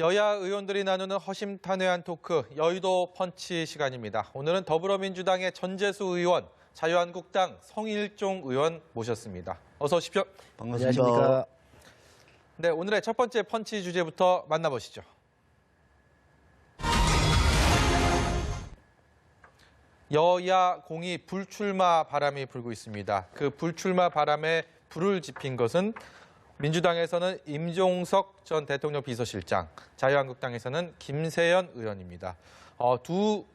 여야 의원들이 나누는 허심탄회한 토크, 여의도 펀치 시간입니다. 오늘은 더불어민주당의 전재수 의원, 자유한국당 성일종 의원 모셨습니다. 어서 오십시오. 반갑습니다. 안녕하십니까. 네, 오늘의 첫 번째 펀치 주제부터 만나보시죠. 여야 공이 불출마 바람이 불고 있습니다. 그 불출마 바람에 불을 지핀 것은 민주당에서는 임종석 전 대통령 비서실장, 자유한국당에서는 김세연 의원입니다. 두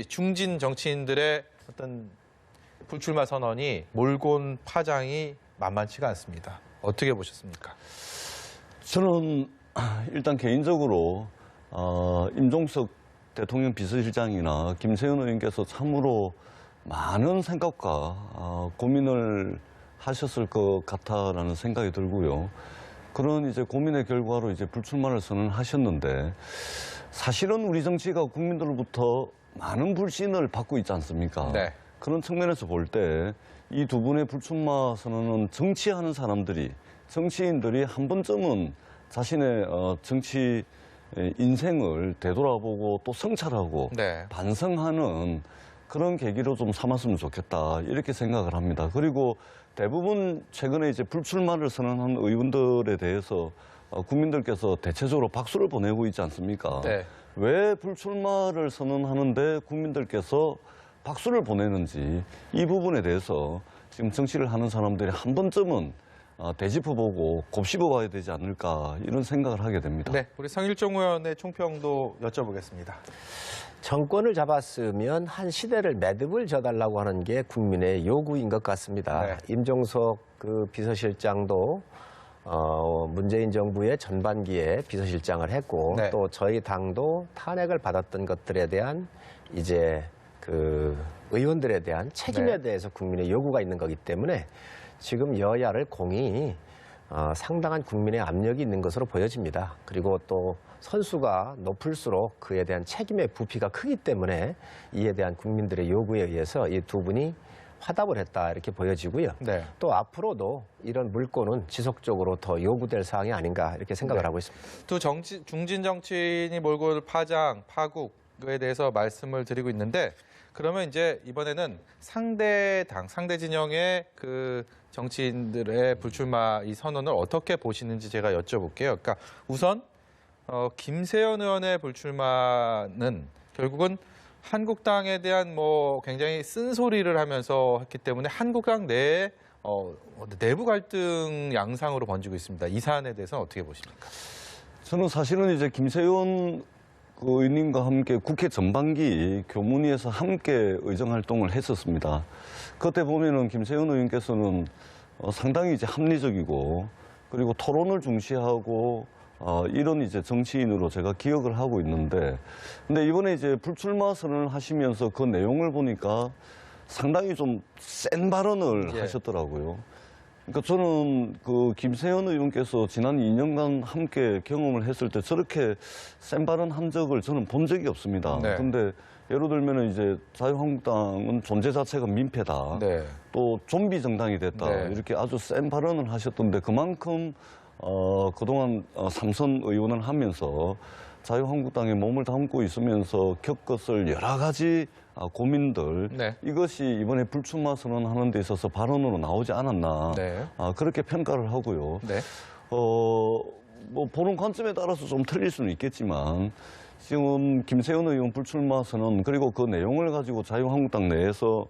중진 정치인들의 어떤 불출마 선언이 몰고 온 파장이 만만치가 않습니다. 어떻게 보셨습니까? 저는 일단 개인적으로 임종석 대통령 비서실장이나 김세연 의원께서 참으로 많은 생각과 고민을 하셨을 것 같다라는 생각이 들고요. 그런 이제 고민의 결과로 이제 불출마를 선언하셨는데, 사실은 우리 정치가 국민들로부터 많은 불신을 받고 있지 않습니까? 네. 그런 측면에서 볼 때 이 두 분의 불출마 선언은 정치하는 사람들이, 정치인들이 한 번쯤은 자신의 정치 인생을 되돌아보고 또 성찰하고 네. 반성하는 그런 계기로 좀 삼았으면 좋겠다, 이렇게 생각을 합니다. 그리고 대부분 최근에 이제 불출마를 선언한 의원들에 대해서 국민들께서 대체적으로 박수를 보내고 있지 않습니까? 네. 왜 불출마를 선언하는데 국민들께서 박수를 보내는지, 이 부분에 대해서 지금 정치를 하는 사람들이 한 번쯤은 되짚어보고 곱씹어봐야 되지 않을까, 이런 생각을 하게 됩니다. 네, 우리 성일종 의원의 총평도 여쭤보겠습니다. 정권을 잡았으면 한 시대를 매듭을 져달라고 하는 게 국민의 요구인 것 같습니다. 네. 임종석 그 비서실장도 문재인 정부의 전반기에 비서실장을 했고, 네. 또 저희 당도 탄핵을 받았던 것들에 대한 이제 그 의원들에 대한 책임에 네. 대해서 국민의 요구가 있는 거기 때문에 지금 여야를 공이 상당한 국민의 압력이 있는 것으로 보여집니다. 그리고 또 선수가 높을수록 그에 대한 책임의 부피가 크기 때문에 이에 대한 국민들의 요구에 의해서 이 두 분이 화답을 했다, 이렇게 보여지고요. 네. 또 앞으로도 이런 물꼬는 지속적으로 더 요구될 사항이 아닌가, 이렇게 생각을 네. 하고 있습니다. 두 중진 정치인이 몰고 올 파장, 파국에 대해서 말씀을 드리고 있는데, 그러면 이제 이번에는 상대 진영의 그 정치인들의 불출마 이 선언을 어떻게 보시는지 제가 여쭤볼게요. 그러니까 우선 김세연 의원의 불출마는 결국은 한국당에 대한 뭐 굉장히 쓴소리를 하면서 했기 때문에 한국당 내에 내부 갈등 양상으로 번지고 있습니다. 이 사안에 대해서는 어떻게 보십니까? 저는 사실은 이제 김세연 의원님과 함께 국회 전반기 교문위에서 함께 의정활동을 했었습니다. 그때 보면은 김세연 의원께서는 상당히 이제 합리적이고, 그리고 토론을 중시하고 이런 이제 정치인으로 제가 기억을 하고 있는데, 근데 이번에 이제 불출마 선언을 하시면서 그 내용을 보니까 상당히 좀 센 발언을 예. 하셨더라고요. 그러니까 저는 그 김세연 의원께서 지난 2년간 함께 경험을 했을 때 저렇게 센 발언 한 적을 저는 본 적이 없습니다. 네. 근데 예를 들면 이제 자유한국당은 존재 자체가 민폐다. 네. 또 좀비 정당이 됐다. 네. 이렇게 아주 센 발언을 하셨던데, 그만큼 그동안 삼선 의원을 하면서 자유한국당에 몸을 담고 있으면서 겪었을 여러 가지 고민들, 네. 이것이 이번에 불출마 선언하는 데 있어서 발언으로 나오지 않았나, 네. 그렇게 평가를 하고요. 네. 뭐 보는 관점에 따라서 좀 틀릴 수는 있겠지만, 지금 김세연 의원 불출마 선언, 그리고 그 내용을 가지고 자유한국당 내에서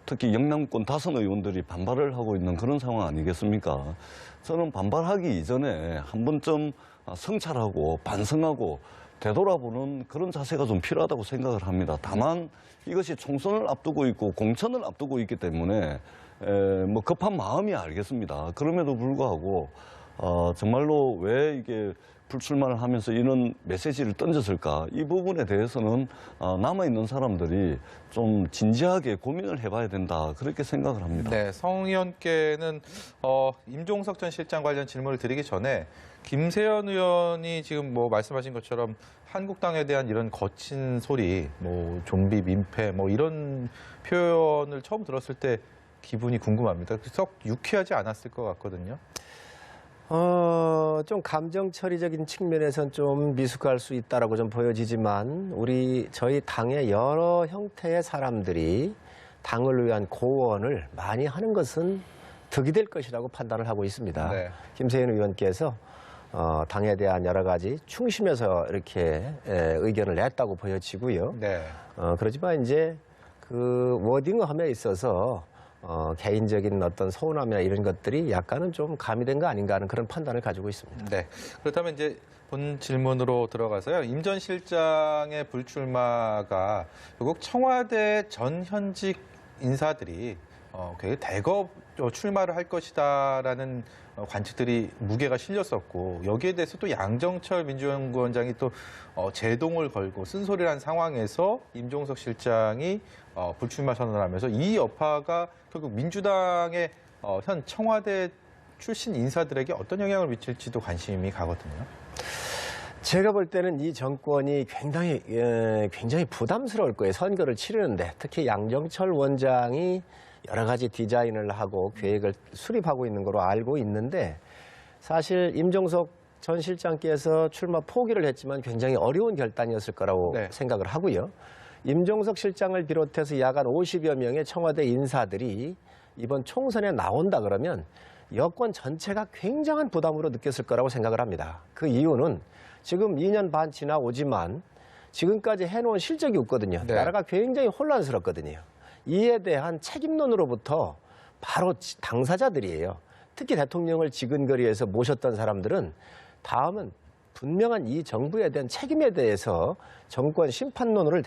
특히 영남권 다선 의원들이 반발을 하고 있는 그런 상황 아니겠습니까? 저는 반발하기 이전에 한 번쯤 성찰하고 반성하고 되돌아보는 그런 자세가 좀 필요하다고 생각을 합니다. 다만 이것이 총선을 앞두고 있고 공천을 앞두고 있기 때문에 뭐 급한 마음이 알겠습니다. 그럼에도 불구하고 정말로 왜 이게 불출마를 하면서 이런 메시지를 던졌을까, 이 부분에 대해서는 남아있는 사람들이 좀 진지하게 고민을 해봐야 된다, 그렇게 생각을 합니다. 네, 성 의원께는 임종석 전 실장 관련 질문을 드리기 전에 김세연 의원이 지금 뭐 말씀하신 것처럼 한국당에 대한 이런 거친 소리, 뭐 좀비 민폐, 뭐 이런 표현을 처음 들었을 때 기분이 궁금합니다. 썩 유쾌하지 않았을 것 같거든요. 좀 감정 처리적인 측면에선 좀 미숙할 수 있다라고 좀 보여지지만 저희 당의 여러 형태의 사람들이 당을 위한 고언을 많이 하는 것은 득이 될 것이라고 판단을 하고 있습니다. 네. 김세현 의원께서 당에 대한 여러 가지 충심해서 이렇게 의견을 냈다고 보여지고요. 네. 그렇지만 이제 그 워딩함에 있어서 개인적인 어떤 서운함이나 이런 것들이 약간은 좀 가미된 거 아닌가 하는 그런 판단을 가지고 있습니다. 네. 그렇다면 이제 본 질문으로 들어가서요. 임 전 실장의 불출마가 결국 청와대 전 현직 인사들이 굉장히 대거 출마를 할 것이다라는 관측들이 무게가 실렸었고 여기에 대해서 또 양정철 민주연구원장이 또 제동을 걸고 쓴소리를 한 상황에서 임종석 실장이 불출마 선언을 하면서 이 여파가 결국 민주당의 현 청와대 출신 인사들에게 어떤 영향을 미칠지도 관심이 가거든요. 제가 볼 때는 이 정권이 굉장히 부담스러울 거예요. 선거를 치르는데 특히 양정철 원장이 여러 가지 디자인을 하고 계획을 수립하고 있는 거로 알고 있는데 사실 임종석 전 실장께서 출마 포기를 했지만 굉장히 어려운 결단이었을 거라고 네. 생각을 하고요. 임종석 실장을 비롯해서 야간 50여 명의 청와대 인사들이 이번 총선에 나온다 그러면 여권 전체가 굉장한 부담으로 느꼈을 거라고 생각을 합니다. 그 이유는 지금 2년 반 지나오지만 지금까지 해놓은 실적이 없거든요. 네. 나라가 굉장히 혼란스럽거든요. 이에 대한 책임론으로부터 바로 당사자들이에요. 특히 대통령을 지근거리에서 모셨던 사람들은 다음은 분명한 이 정부에 대한 책임에 대해서 정권 심판론을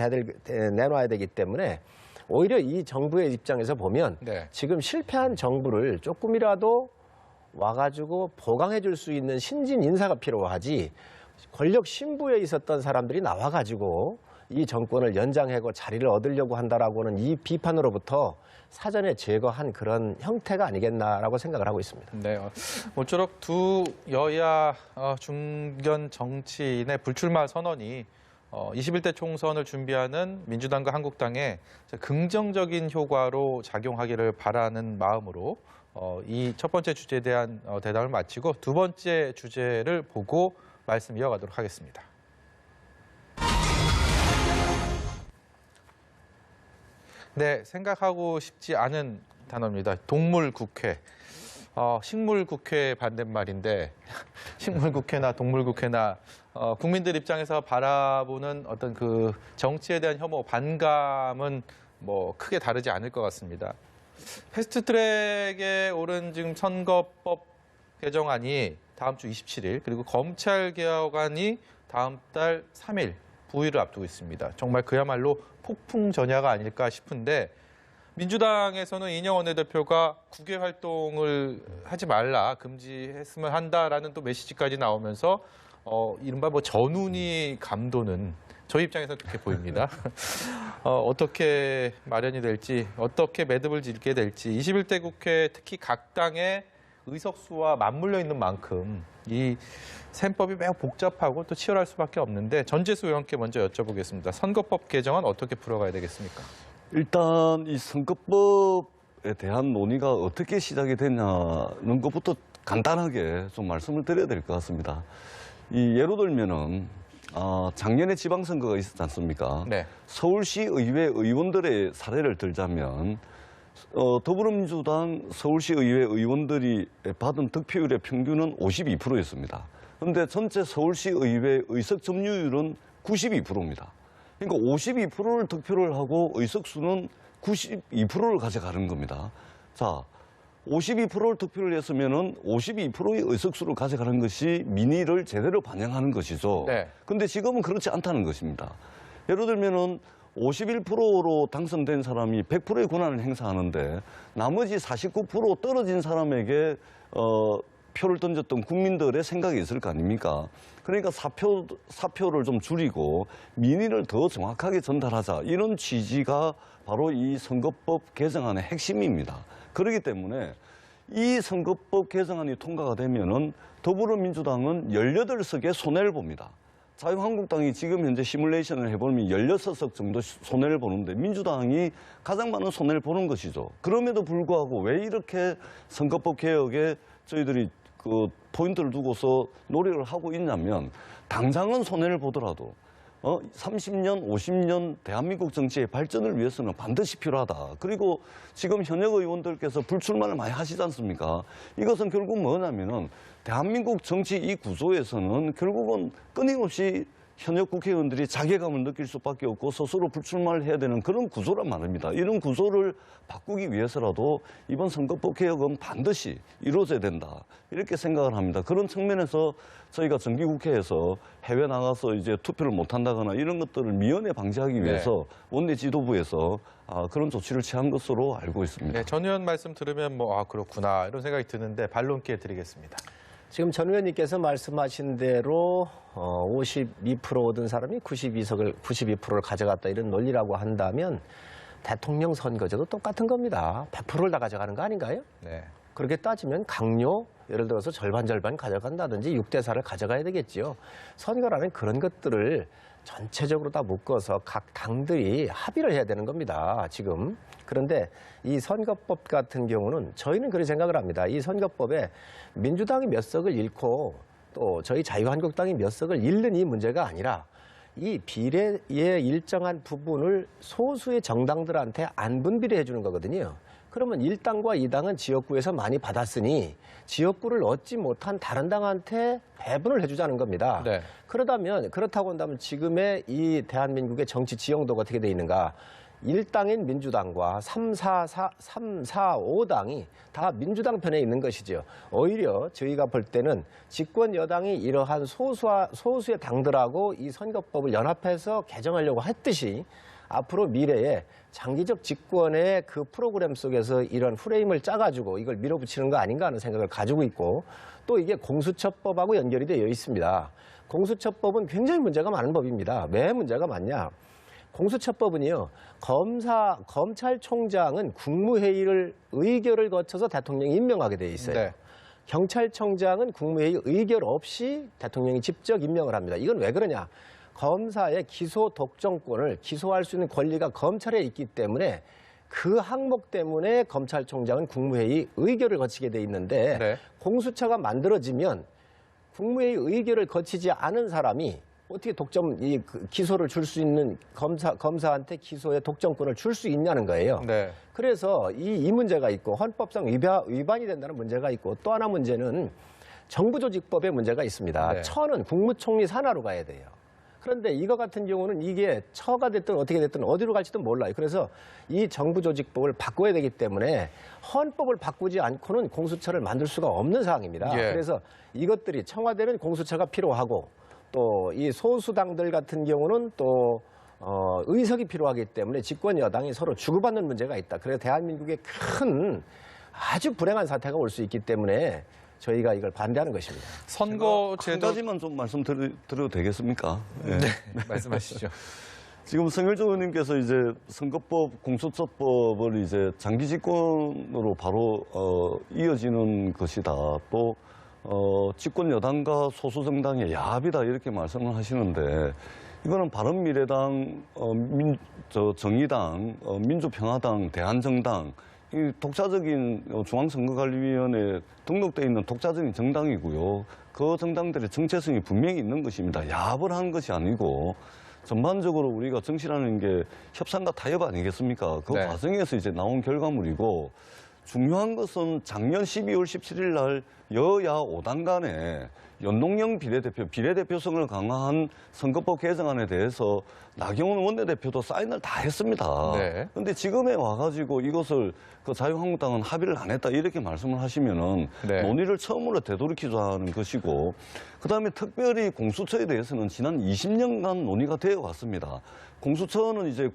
내놔야 되기 때문에 오히려 이 정부의 입장에서 보면 네. 지금 실패한 정부를 조금이라도 와가지고 보강해 줄 수 있는 신진 인사가 필요하지 권력 신부에 있었던 사람들이 나와가지고 이 정권을 연장하고 자리를 얻으려고 한다라고는 이 비판으로부터 사전에 제거한 그런 형태가 아니겠나라고 생각을 하고 있습니다. 네, 모쪼록 두 여야 중견 정치인의 불출마 선언이 21대 총선을 준비하는 민주당과 한국당에 긍정적인 효과로 작용하기를 바라는 마음으로 이 첫 번째 주제에 대한 대답을 마치고 두 번째 주제를 보고 말씀 이어가도록 하겠습니다. 네, 생각하고 싶지 않은 단어입니다. 동물국회. 식물국회 반대말인데 식물국회나 동물국회나 국민들 입장에서 바라보는 어떤 그 정치에 대한 혐오, 반감은 뭐 크게 다르지 않을 것 같습니다. 패스트트랙에 오른 지금 선거법 개정안이 다음 주 27일 그리고 검찰개혁안이 다음 달 3일 부의를 앞두고 있습니다. 정말 그야말로 폭풍 전야가 아닐까 싶은데 민주당에서는 이인영 원내대표가 국회 활동을 하지 말라, 금지했으면 한다라는 또 메시지까지 나오면서 이른바 뭐 전운이 감도는 저희 입장에서 그렇게 보입니다. 어떻게 마련이 될지, 어떻게 매듭을 짓게 될지 21대 국회 특히 각 당의 의석수와 맞물려 있는 만큼 이 셈법이 매우 복잡하고 또 치열할 수밖에 없는데 전재수 의원께 먼저 여쭤보겠습니다. 선거법 개정은 어떻게 풀어가야 되겠습니까? 일단 이 선거법에 대한 논의가 어떻게 시작이 됐냐는 것부터 간단하게 좀 말씀을 드려야 될 것 같습니다. 예로 들면은 작년에 지방선거가 있었지 않습니까? 네. 서울시 의회 의원들의 사례를 들자면 더불어민주당 서울시 의회 의원들이 받은 득표율의 평균은 52%였습니다. 그런데 전체 서울시 의회 의석 점유율은 92%입니다. 그러니까 52%를 득표를 하고 의석수는 92%를 가져가는 겁니다. 자, 52%를 득표를 했으면은 52%의 의석수를 가져가는 것이 민의를 제대로 반영하는 것이죠. 네. 근데 지금은 그렇지 않다는 것입니다. 예를 들면은 51%로 당선된 사람이 100%의 권한을 행사하는데 나머지 49% 떨어진 사람에게 표를 던졌던 국민들의 생각이 있을 거 아닙니까? 그러니까 사표를 좀 줄이고 민의를 더 정확하게 전달하자 이런 취지가 바로 이 선거법 개정안의 핵심입니다. 그렇기 때문에 이 선거법 개정안이 통과가 되면은 더불어민주당은 18석의 손해를 봅니다. 자유한국당이 지금 현재 시뮬레이션을 해보면 16석 정도 손해를 보는데 민주당이 가장 많은 손해를 보는 것이죠. 그럼에도 불구하고 왜 이렇게 선거법 개혁에 저희들이 그 포인트를 두고서 노력을 하고 있냐면 당장은 손해를 보더라도 30년, 50년 대한민국 정치의 발전을 위해서는 반드시 필요하다. 그리고 지금 현역 의원들께서 불출마를 많이 하시지 않습니까? 이것은 결국 뭐냐면은 대한민국 정치 이 구조에서는 결국은 끊임없이 현역 국회의원들이 자괴감을 느낄 수밖에 없고 스스로 불출마를 해야 되는 그런 구조란 말입니다. 이런 구조를 바꾸기 위해서라도 이번 선거법 개혁은 반드시 이루어져야 된다. 이렇게 생각을 합니다. 그런 측면에서 저희가 정기국회에서 해외 나가서 이제 투표를 못 한다거나 이런 것들을 미연에 방지하기 위해서 원내 지도부에서 그런 조치를 취한 것으로 알고 있습니다. 네, 전 의원 말씀 들으면 그렇구나 이런 생각이 드는데 반론 기회 드리겠습니다. 지금 전 의원님께서 말씀하신 대로 52% 얻은 사람이 92%를 가져갔다 이런 논리라고 한다면 대통령 선거제도 똑같은 겁니다. 100%를 다 가져가는 거 아닌가요? 네. 그렇게 따지면 강요, 예를 들어서 절반 가져간다든지 6대4를 가져가야 되겠지요. 선거라면 그런 것들을 전체적으로 다 묶어서 각 당들이 합의를 해야 되는 겁니다, 지금. 그런데 이 선거법 같은 경우는 저희는 그렇게 생각을 합니다. 이 선거법에 민주당이 몇 석을 잃고 또 저희 자유한국당이 몇 석을 잃는 이 문제가 아니라 이 비례의 일정한 부분을 소수의 정당들한테 안 분비해 주는 거거든요. 그러면 1당과 2당은 지역구에서 많이 받았으니 지역구를 얻지 못한 다른 당한테 배분을 해주자는 겁니다. 네. 그렇다고 한다면 지금의 이 대한민국의 정치 지형도가 어떻게 돼 있는가? 1당인 민주당과 3, 4, 5당이 다 민주당 편에 있는 것이죠. 오히려 저희가 볼 때는 집권 여당이 이러한 소수의 당들하고 이 선거법을 연합해서 개정하려고 했듯이 앞으로 미래에 장기적 집권의 그 프로그램 속에서 이런 프레임을 짜가지고 이걸 밀어붙이는 거 아닌가 하는 생각을 가지고 있고 또 이게 공수처법하고 연결이 되어 있습니다. 공수처법은 굉장히 문제가 많은 법입니다. 왜 문제가 많냐? 공수처법은요, 검찰총장은 국무회의를 의결을 거쳐서 대통령이 임명하게 돼 있어요. 네. 경찰청장은 국무회의 의결 없이 대통령이 직접 임명을 합니다. 이건 왜 그러냐? 검사의 기소 독점권을 기소할 수 있는 권리가 검찰에 있기 때문에 그 항목 때문에 검찰총장은 국무회의 의결을 거치게 돼 있는데 네. 공수처가 만들어지면 국무회의 의결을 거치지 않은 사람이 어떻게 기소를 줄 수 있는 검사한테 기소의 독점권을 줄 수 있냐는 거예요. 네. 그래서 이 문제가 있고 헌법상 위반이 된다는 문제가 있고 또 하나 문제는 정부조직법에 문제가 있습니다. 네. 처는 국무총리 산하로 가야 돼요. 그런데 이거 같은 경우는 이게 처가 됐든 어떻게 됐든 어디로 갈지도 몰라요. 그래서 이 정부조직법을 바꿔야 되기 때문에 헌법을 바꾸지 않고는 공수처를 만들 수가 없는 상황입니다. 예. 그래서 이것들이 청와대는 공수처가 필요하고 또 이 소수당들 같은 경우는 또 의석이 필요하기 때문에 집권 여당이 서로 주고받는 문제가 있다. 그래서 대한민국에 큰 아주 불행한 사태가 올 수 있기 때문에 저희가 이걸 반대하는 것입니다. 한 선거제도 가지만 좀 말씀드려도 되겠습니까? 네. 말씀하시죠. 지금 성일종 의원님께서 이제 선거법, 공수처법을 이제 장기 집권으로 바로 이어지는 것이다. 또 집권 여당과 소수 정당의 야합이다 이렇게 말씀을 하시는데 이거는 바른미래당, 정의당, 민주평화당, 대한정당 이 독자적인 중앙선거관리위원회에 등록되어 있는 독자적인 정당이고요. 그 정당들의 정체성이 분명히 있는 것입니다. 야합을 한 것이 아니고 전반적으로 우리가 정치라는 게 협상과 타협 아니겠습니까? 그 네. 과정에서 이제 나온 결과물이고 중요한 것은 작년 12월 17일 날 여야 5당 간에 연동형 비례대표성을 강화한 선거법 개정안에 대해서 나경원 원내대표도 사인을 다 했습니다. 네. 그런데 지금에 와가지고 이것을 그 자유한국당은 합의를 안 했다 이렇게 말씀을 하시면은 네. 논의를 처음으로 되돌이키자는 것이고 그다음에 특별히 공수처에 대해서는 지난 20년간 논의가 되어 왔습니다. 공수처는 이제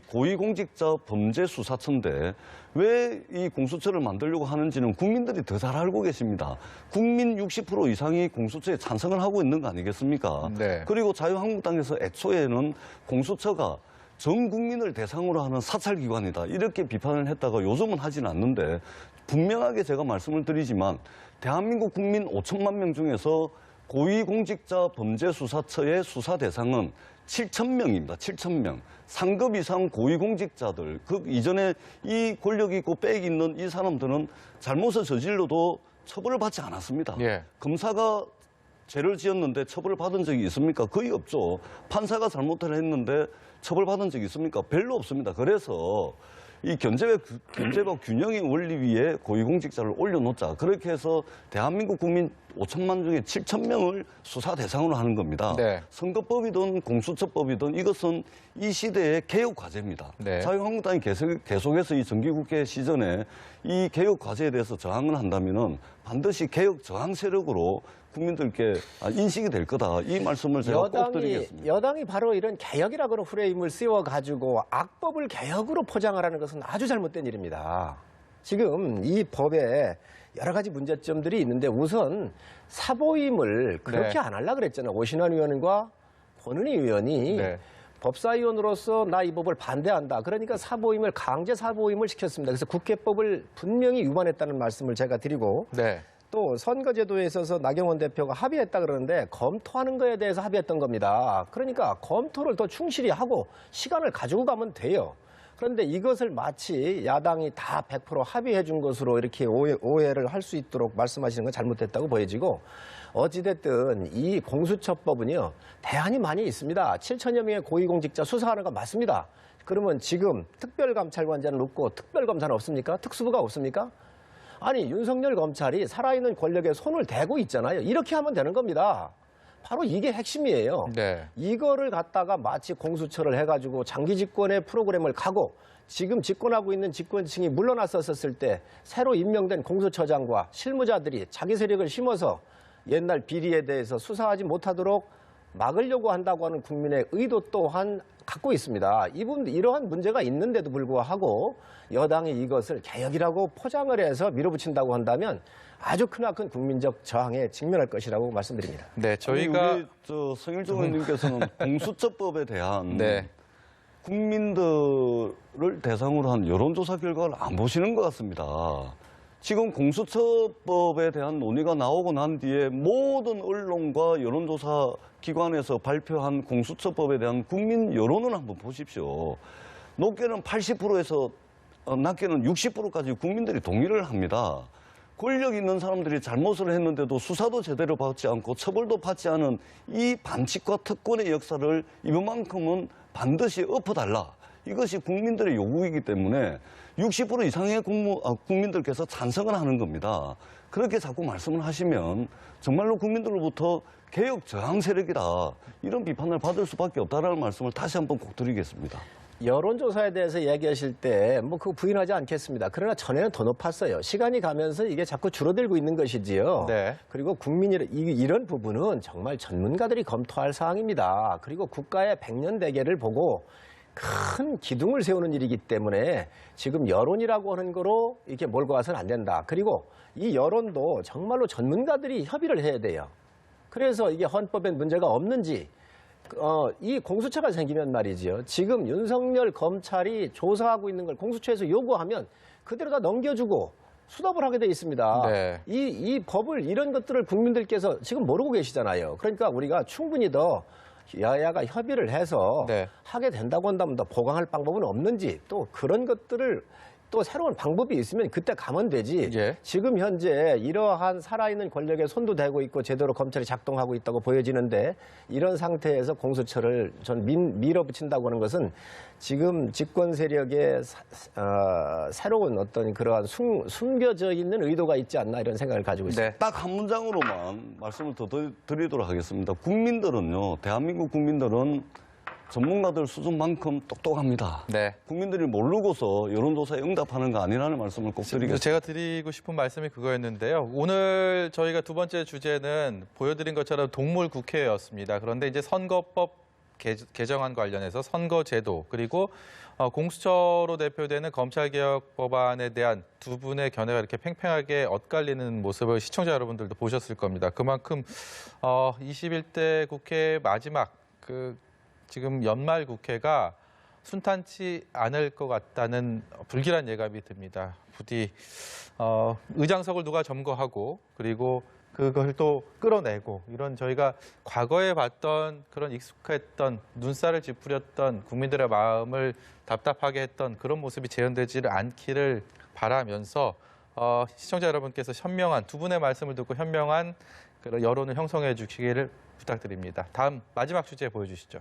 고위공직자 범죄수사처인데 왜 이 공수처를 만들려고 하는지는 국민들이 더 잘 알고 계십니다. 국민 60% 이상이 공수처에 찬성을 하고 있는 거 아니겠습니까? 네. 그리고 자유한국당에서 애초에는 공수처가 전 국민을 대상으로 하는 사찰기관이다. 이렇게 비판을 했다가 요즘은 하진 않는데 분명하게 제가 말씀을 드리지만 대한민국 국민 5천만 명 중에서 고위공직자 범죄수사처의 수사 대상은 7,000명입니다. 7,000명. 상급 이상 고위공직자들, 그 이전에 이 권력이 있고 빽이 있는 이 사람들은 잘못을 저질러도 처벌을 받지 않았습니다. 예. 검사가 죄를 지었는데 처벌을 받은 적이 있습니까? 거의 없죠. 판사가 잘못을 했는데 처벌받은 적이 있습니까? 별로 없습니다. 그래서 이 견제와 균형의 원리 위에 고위공직자를 올려놓자. 그렇게 해서 대한민국 국민 5천만 중에 7천 명을 수사 대상으로 하는 겁니다. 네. 선거법이든 공수처법이든 이것은 이 시대의 개혁 과제입니다. 네. 자유한국당이 계속해서 이 정기국회 시전에 이 개혁 과제에 대해서 저항을 한다면은 반드시 개혁 저항 세력으로 국민들께 인식이 될 거다. 이 말씀을 제가 꼭 드리겠습니다. 여당이 바로 이런 개혁이라고 하는 프레임을 씌워가지고 악법을 개혁으로 포장하라는 것은 아주 잘못된 일입니다. 지금 이 법에 여러 가지 문제점들이 있는데 우선 사보임을 그렇게 네. 안 하려고 그랬잖아요. 오신환 의원과 권은희 의원이 네. 법사위원으로서 나 이 법을 반대한다. 그러니까 사보임을 강제 사보임을 시켰습니다. 그래서 국회법을 분명히 위반했다는 말씀을 제가 드리고 네. 또 선거제도에 있어서 나경원 대표가 합의했다 그러는데 검토하는 거에 대해서 합의했던 겁니다. 그러니까 검토를 더 충실히 하고 시간을 가지고 가면 돼요. 그런데 이것을 마치 야당이 다 100% 합의해 준 것으로 이렇게 오해를 할 수 있도록 말씀하시는 건 잘못됐다고 보여지고 어찌됐든 이 공수처법은요. 대안이 많이 있습니다. 7천여 명의 고위공직자 수사하는 거 맞습니다. 그러면 지금 특별감찰관자는 없고 특별검사는 없습니까? 특수부가 없습니까? 아니 윤석열 검찰이 살아있는 권력에 손을 대고 있잖아요. 이렇게 하면 되는 겁니다. 바로 이게 핵심이에요. 네. 이거를 갖다가 마치 공수처를 해가지고 장기 집권의 프로그램을 가고 지금 집권하고 있는 집권층이 물러났었을 때 새로 임명된 공수처장과 실무자들이 자기 세력을 심어서 옛날 비리에 대해서 수사하지 못하도록 막으려고 한다고 하는 국민의 의도 또한 갖고 있습니다. 이러한 문제가 있는데도 불구하고 여당이 이것을 개혁이라고 포장을 해서 밀어붙인다고 한다면 아주 크나큰 국민적 저항에 직면할 것이라고 말씀드립니다. 네, 저희가 우리 성일종 의원님께서는 공수처법에 대한 네. 국민들을 대상으로 한 여론조사 결과를 안 보시는 것 같습니다. 지금 공수처법에 대한 논의가 나오고 난 뒤에 모든 언론과 여론조사 기관에서 발표한 공수처법에 대한 국민 여론을 한번 보십시오. 높게는 80%에서 낮게는 60%까지 국민들이 동의를 합니다. 권력 있는 사람들이 잘못을 했는데도 수사도 제대로 받지 않고 처벌도 받지 않은 이 반칙과 특권의 역사를 이번만큼은 반드시 엎어달라. 이것이 국민들의 요구이기 때문에 60% 이상의 국민들께서 찬성을 하는 겁니다. 그렇게 자꾸 말씀을 하시면 정말로 국민들로부터 개혁 저항 세력이다. 이런 비판을 받을 수밖에 없다는 말씀을 다시 한번 꼭 드리겠습니다. 여론조사에 대해서 얘기하실 때 뭐 그거 부인하지 않겠습니다. 그러나 전에는 더 높았어요. 시간이 가면서 이게 자꾸 줄어들고 있는 것이지요. 네. 그리고 이런 부분은 정말 전문가들이 검토할 사항입니다. 그리고 국가의 100년 대계를 보고 큰 기둥을 세우는 일이기 때문에 지금 여론이라고 하는 거로 이렇게 몰고 가서는 안 된다. 그리고 이 여론도 정말로 전문가들이 협의를 해야 돼요. 그래서 이게 헌법에 문제가 없는지 이 공수처가 생기면 말이지요. 지금 윤석열 검찰이 조사하고 있는 걸 공수처에서 요구하면 그대로 다 넘겨주고 수답을 하게 돼 있습니다. 네. 이 법을 이런 것들을 국민들께서 지금 모르고 계시잖아요. 그러니까 우리가 충분히 더 여야가 협의를 해서 네. 하게 된다고 한다면 더 보강할 방법은 없는지 또 그런 것들을 또 새로운 방법이 있으면 그때 가면 되지. 예. 지금 현재 이러한 살아있는 권력에 손도 대고 있고 제대로 검찰이 작동하고 있다고 보여지는데 이런 상태에서 공수처를 전 밀어붙인다고 하는 것은 지금 집권 세력의 새로운 어떤 그러한 숨겨져 있는 의도가 있지 않나 이런 생각을 가지고 있습니다. 네. 딱 한 문장으로만 말씀을 더 드리도록 하겠습니다. 국민들은요, 대한민국 국민들은 전문가들 수준만큼 똑똑합니다. 네. 국민들이 모르고서 여론조사에 응답하는 거 아니라는 말씀을 꼭 드리겠습니다. 제가 드리고 싶은 말씀이 그거였는데요. 오늘 저희가 두 번째 주제는 보여드린 것처럼 동물 국회였습니다. 그런데 이제 선거법 개정안 관련해서 선거제도 그리고 공수처로 대표되는 검찰개혁 법안에 대한 두 분의 견해가 이렇게 팽팽하게 엇갈리는 모습을 시청자 여러분들도 보셨을 겁니다. 그만큼 21대 국회 마지막 지금 연말 국회가 순탄치 않을 것 같다는 불길한 예감이 듭니다. 부디 의장석을 누가 점거하고 그리고 그걸 또 끌어내고 이런 저희가 과거에 봤던 그런 익숙했던 눈살을 찌푸렸던 국민들의 마음을 답답하게 했던 그런 모습이 재현되지를 않기를 바라면서 시청자 여러분께서 현명한 두 분의 말씀을 듣고 현명한 그런 여론을 형성해 주시기를 부탁드립니다. 다음 마지막 주제 보여주시죠.